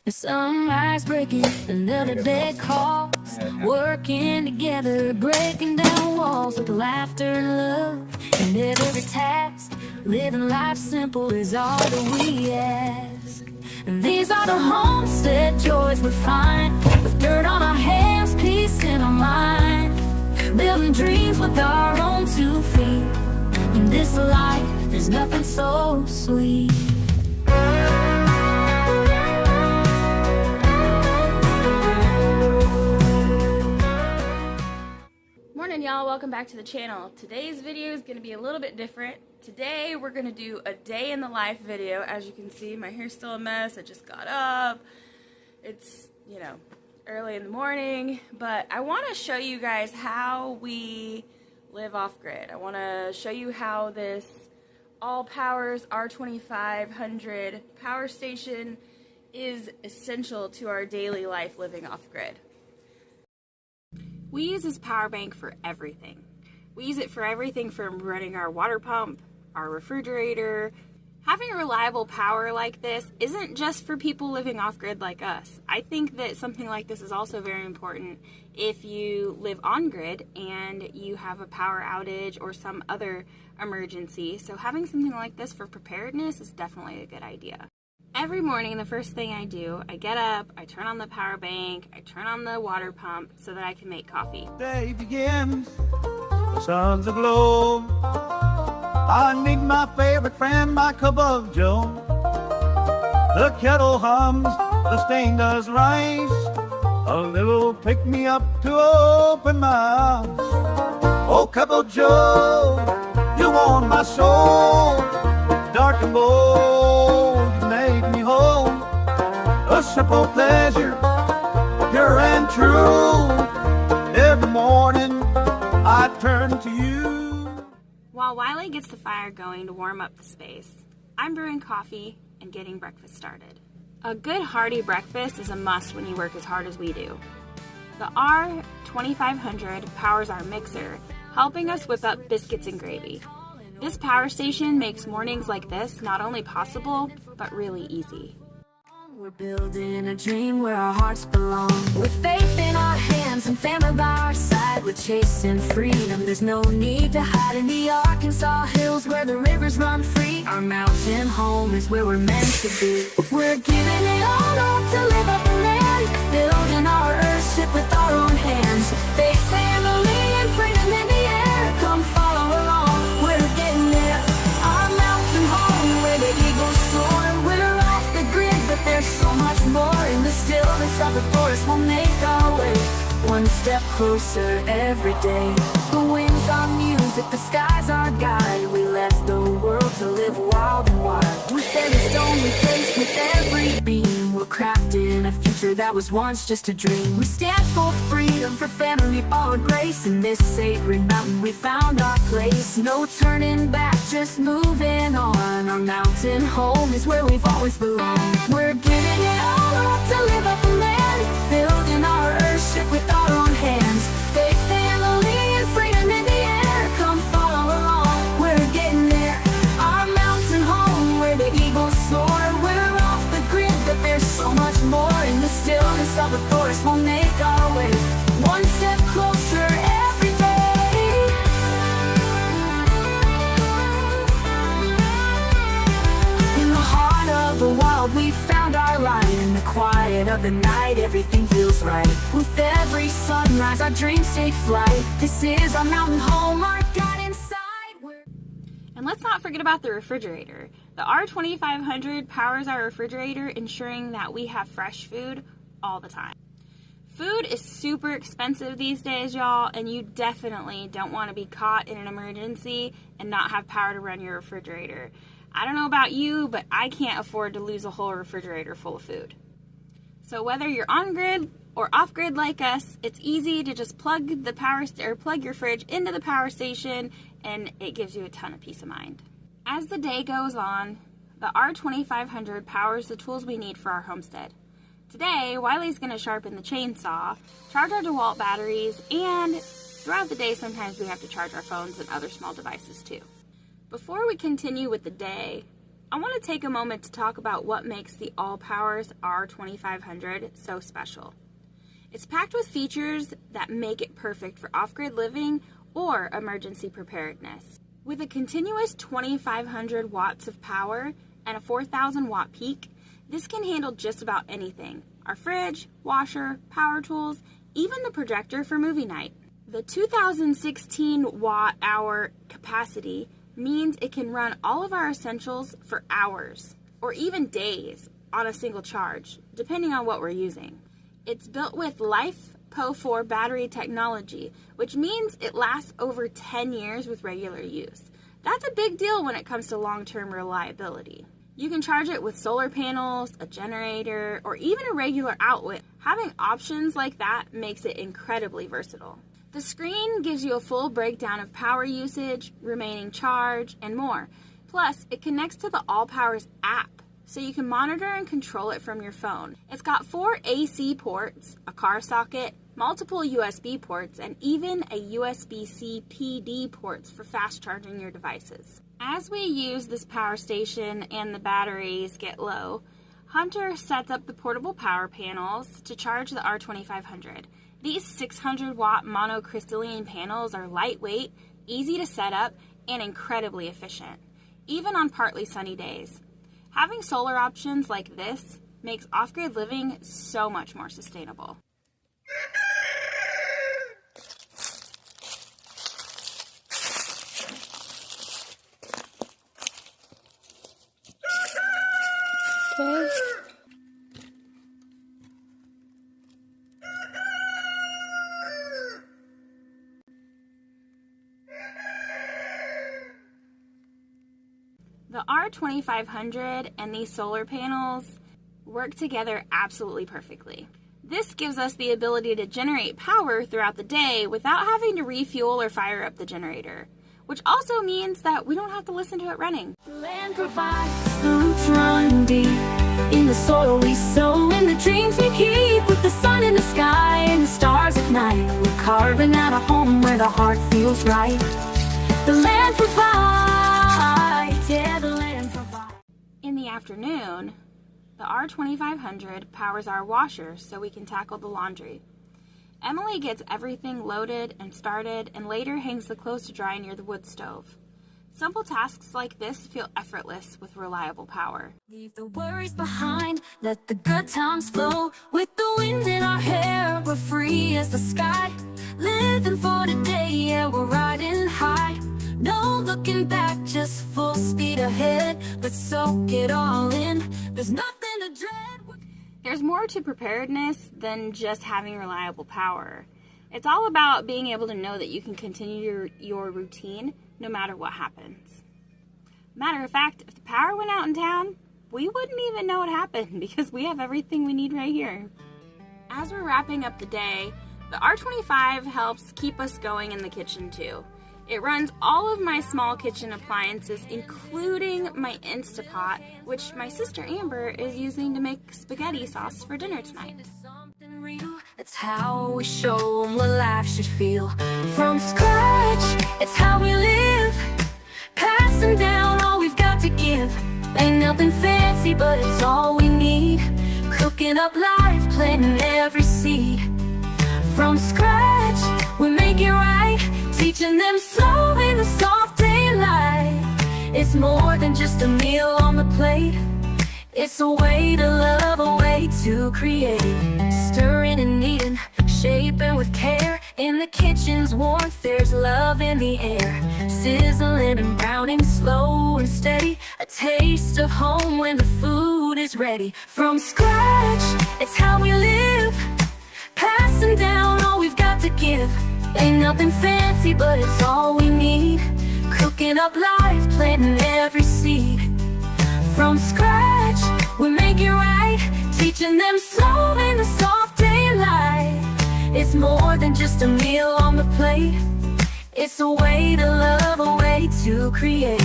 The sunrise breaking, another day calls. Working together, breaking down walls with laughter and love. And every task, living life simple is all that we ask. And these are the homestead joys we find, with dirt on our hands, peace in our mind. Building dreams with our own 2 feet. In this life, there's nothing so sweet. Morning, y'all. Welcome back to the channel. Today's video is going to be a little bit different. Today we're going to do a day in the life video. As you can see, my hair's still a mess. I just got up. It's, early in the morning, but I want to show you guys how we live off grid. I want to show you how this ALLPOWERS R2500 power station is essential to our daily life living off grid. We use this power bank for everything. We use it for everything from running our water pump, our refrigerator. Having reliable power like this isn't just for people living off-grid like us. I think that something like this is also very important if you live on-grid and you have a power outage or some other emergency. So having something like this for preparedness is definitely a good idea. Every morning, the first thing I do, I get up, I turn on the power bank, I turn on the water pump so that I can make coffee. Day begins, the sun's aglow. I meet my favorite friend, my cup of joe. The kettle hums, the stain does rise. A little pick-me-up to open my eyes. Oh, cup of joe, you warm my soul. Dark and bold, you made me whole. A simple pleasure, pure and true. Every morning I turn to you. While Wiley gets the fire going to warm up the space, I'm brewing coffee and getting breakfast started. A good hearty breakfast is a must when you work as hard as we do. The R2500 powers our mixer, helping us whip up biscuits and gravy. This power station makes mornings like this not only possible, but really easy. We're building a dream where our hearts belong. With faith in our hands and family by our side, we're chasing freedom. There's no need to hide in the Arkansas hills where the rivers run free. Our mountain home is where we're meant to be. We're giving it all up to live up the land, building our earthship with our own hands. Faith, family, and freedom in the air. Come follow along, we're getting there. Our mountain home where the eagles soar. We're off the grid, but there's so much more in the stillness of the forest. We'll make our way one step closer every day. The wind's our music, the sky's our guide. We left the world to live wild and wide. With every stone we place, with every beam, we're crafting a future that was once just a dream. We stand for freedom, for family, power, grace. In this sacred mountain we found our place. No turning back, just moving on. Our mountain home is where we've always belonged. We're giving it all up to live up the land, building our earthship with our own hands. Faith, family, and freedom in the air. Come follow along, we're getting there. Our mountain home where the eagles soar. We're off the grid, but there's so much more in the stillness of the forest. We'll make our way one step closer every day. In the heart of the wild we found our light. In the quiet of the night everything feels right. With every sunrise our dreams take flight. This is our mountain home, our guide inside. And let's not forget about the refrigerator. The R2500 powers our refrigerator, ensuring that we have fresh food all the time. Food is super expensive these days, y'all, and you definitely don't want to be caught in an emergency and not have power to run your refrigerator. I don't know about you, but I can't afford to lose a whole refrigerator full of food. So whether you're on grid or off grid like us, it's easy to just plug your fridge into the power station, and it gives you a ton of peace of mind. As the day goes on, the R2500 powers the tools we need for our homestead. Today, Wiley's going to sharpen the chainsaw, charge our DeWalt batteries, and throughout the day sometimes we have to charge our phones and other small devices too. Before we continue with the day, I want to take a moment to talk about what makes the ALLPOWERS R2500 so special. It's packed with features that make it perfect for off-grid living or emergency preparedness. With a continuous 2,500 watts of power and a 4,000 watt peak, this can handle just about anything. Our fridge, washer, power tools, even the projector for movie night. The 2016 watt-hour capacity means it can run all of our essentials for hours or even days on a single charge, depending on what we're using. It's built with LiFePO4 battery technology, which means it lasts over 10 years with regular use. That's a big deal when it comes to long-term reliability. You can charge it with solar panels, a generator, or even a regular outlet. Having options like that makes it incredibly versatile. The screen gives you a full breakdown of power usage, remaining charge, and more. Plus, it connects to the ALLPOWERS app, so you can monitor and control it from your phone. It's got 4 AC ports, a car socket, multiple USB ports, and even a USB-C PD ports for fast charging your devices. As we use this power station and the batteries get low, Hunter sets up the portable power panels to charge the R2500. These 600 watt monocrystalline panels are lightweight, easy to set up, and incredibly efficient, even on partly sunny days. Having solar options like this makes off-grid living so much more sustainable. Okay. The R2500 and these solar panels work together absolutely perfectly. This gives us the ability to generate power throughout the day without having to refuel or fire up the generator, which also means that we don't have to listen to it running. The land provides, the roots run deep in the soil we sow, in the dreams we keep, with the sun in the sky and the stars at night. We're carving out a home where the heart feels right. The land provides, yeah, the land provides. In the afternoon, the R2500 powers our washer so we can tackle the laundry. Emily gets everything loaded and started and later hangs the clothes to dry near the wood stove. Simple tasks like this feel effortless with reliable power. Leave the worries behind, let the good times flow. With the wind in our hair, we're free as the sky. Living for today, yeah, we're riding high. No looking back, just full speed ahead. Let's soak it all in, there's nothing to dread. There's more to preparedness than just having reliable power. It's all about being able to know that you can continue your routine no matter what happens. Matter of fact, if the power went out in town, we wouldn't even know what happened because we have everything we need right here. As we're wrapping up the day, the R25 helps keep us going in the kitchen too. It runs all of my small kitchen appliances, including my Instapot, which my sister Amber is using to make spaghetti sauce for dinner tonight. It's how we show them what life should feel. From scratch, it's how we live. Passing down all we've got to give. Ain't nothing fancy, but it's all we need. Cooking up life, planting every seed. From scratch, we make it right. Teaching them slow in the soft daylight. It's more than just a meal on the plate. It's a way to love, a way to create. Stirring and kneading, shaping with care. In the kitchen's warmth, there's love in the air. Sizzling and browning, slow and steady. A taste of home when the food is ready. From scratch, it's how we live. Passing down all we've got to give. Ain't nothing fancy, but it's all we need. Cooking up life, planting every seed. From scratch, we make it right. Teaching them slow in the soft daylight. It's more than just a meal on the plate. It's a way to love, a way to create.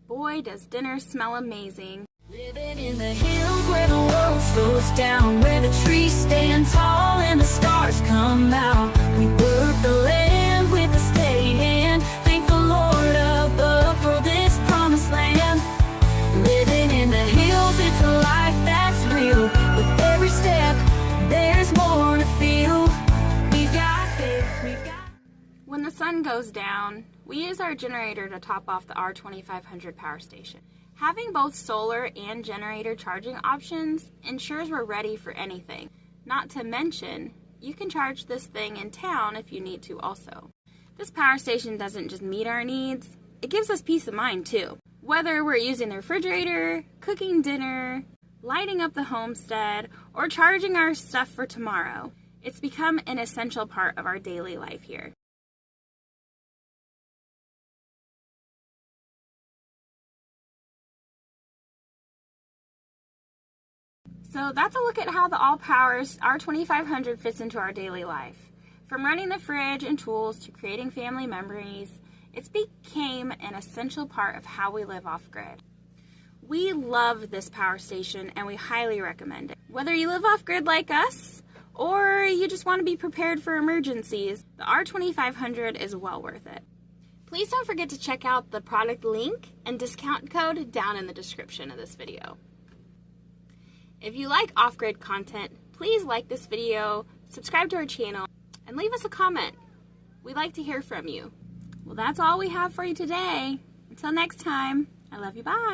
Boy, does dinner smell amazing. Living in the hills where the world slows down, where the trees stand tall and the stars come out. We work the land with a steady hand. sun goes down, we use our generator to top off the R2500 power station. Having both solar and generator charging options ensures we're ready for anything. Not to mention, you can charge this thing in town if you need to also. This power station doesn't just meet our needs, it gives us peace of mind too. Whether we're using the refrigerator, cooking dinner, lighting up the homestead, or charging our stuff for tomorrow, it's become an essential part of our daily life here. So that's a look at how the ALLPOWERS R2500 fits into our daily life. From running the fridge and tools to creating family memories, it's became an essential part of how we live off-grid. We love this power station and we highly recommend it. Whether you live off-grid like us, or you just want to be prepared for emergencies, the R2500 is well worth it. Please don't forget to check out the product link and discount code down in the description of this video. If you like off-grid content, please like this video, subscribe to our channel, and leave us a comment. We'd like to hear from you. Well, that's all we have for you today. Until next time, I love you, bye.